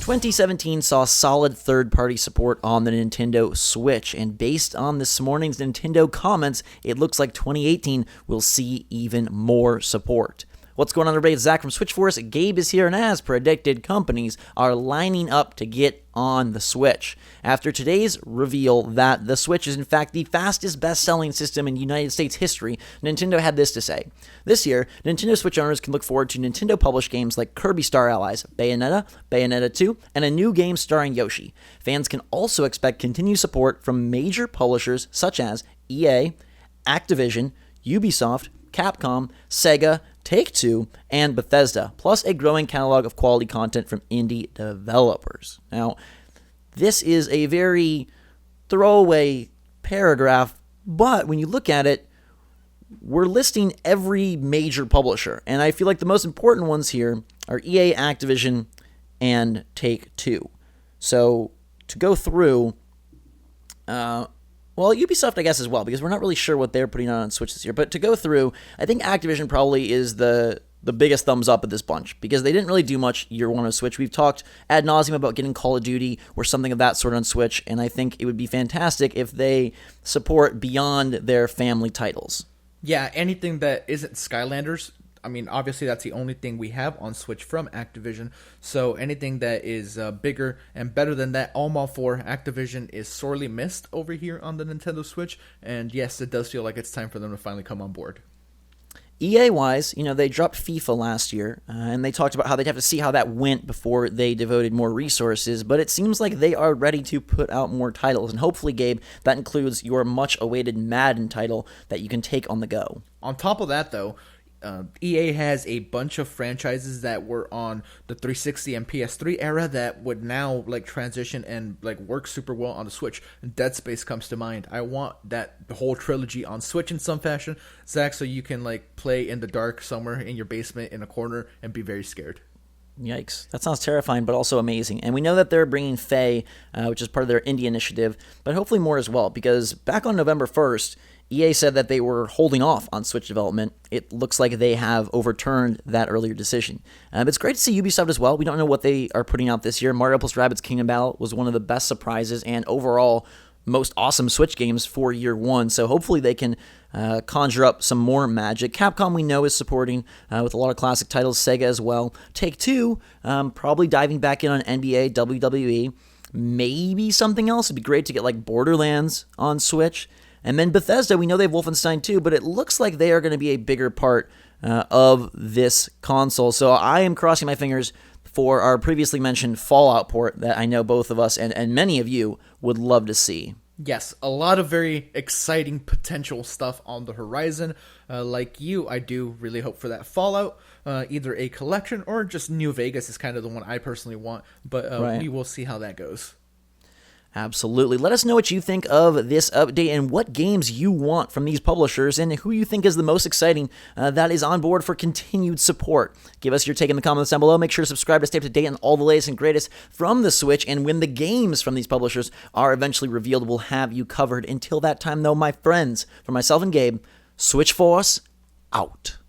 2017 saw solid third-party support on the Nintendo Switch, and based on this morning's Nintendo comments, it looks like 2018 will see even more support. What's going on, everybody? It's Zach from Switch Force. Gabe is here, and as predicted, companies are lining up to get on the Switch. After today's reveal that the Switch is in fact the fastest best-selling system in United States history, Nintendo had this to say. This year, Nintendo Switch owners can look forward to Nintendo-published games like Kirby Star Allies, Bayonetta, Bayonetta 2, and a new game starring Yoshi. Fans can also expect continued support from major publishers such as EA, Activision, Ubisoft, Capcom, Sega, Take-Two, and Bethesda, plus a growing catalog of quality content from indie developers. Now, this is a very throwaway paragraph, but when you look at it, we're listing every major publisher, and I feel like the most important ones here are EA, Activision, and Take-Two. So, to go through, well, Ubisoft, I guess, as well, because we're not really sure what they're putting on Switch this year. But to go through, I think Activision probably is the biggest thumbs up of this bunch, because they didn't really do much year one on Switch. We've talked ad nauseum about getting Call of Duty or something of that sort on Switch, and I think it would be fantastic if they support beyond their family titles. Yeah, anything that isn't Skylanders. I mean, obviously that's the only thing we have on Switch from Activision, so anything that is bigger and better than that, I'm all for. Activision is sorely missed over here on the Nintendo Switch, and yes, it does feel like it's time for them to finally come on board. EA-wise, they dropped FIFA last year, and they talked about how they'd have to see how that went before they devoted more resources, but it seems like they are ready to put out more titles, and hopefully, Gabe, that includes your much-awaited Madden title that you can take on the go. On top of that, though, EA has a bunch of franchises that were on the 360 and PS3 era that would now transition and work super well on the Switch. Dead Space comes to mind. I want the whole trilogy on Switch in some fashion, Zach, so you can play in the dark somewhere in your basement in a corner and be very scared. Yikes. That sounds terrifying, but also amazing. And we know that they're bringing Faye, which is part of their indie initiative, but hopefully more as well, because back on November 1st, EA said that they were holding off on Switch development. It looks like they have overturned that earlier decision. It's great to see Ubisoft as well. We don't know what they are putting out this year. Mario + Rabbids Kingdom Battle was one of the best surprises and overall most awesome Switch games for year one. So hopefully they can conjure up some more magic. Capcom, we know, is supporting with a lot of classic titles. Sega as well. Take-Two, probably diving back in on NBA, WWE. Maybe something else. It'd be great to get Borderlands on Switch. And then Bethesda, we know they have Wolfenstein 2, but it looks like they are going to be a bigger part of this console. So I am crossing my fingers for our previously mentioned Fallout port that I know both of us and many of you would love to see. Yes, a lot of very exciting potential stuff on the horizon. Like you, I do really hope for that Fallout. Either a collection or just New Vegas is kind of the one I personally want, but right. We will see how that goes. Absolutely. Let us know what you think of this update and what games you want from these publishers and who you think is the most exciting that is on board for continued support. Give us your take in the comments down below. Make sure to subscribe to stay up to date on all the latest and greatest from the Switch. And when the games from these publishers are eventually revealed, we'll have you covered. Until that time, though, my friends, for myself and Gabe, Switch Force out.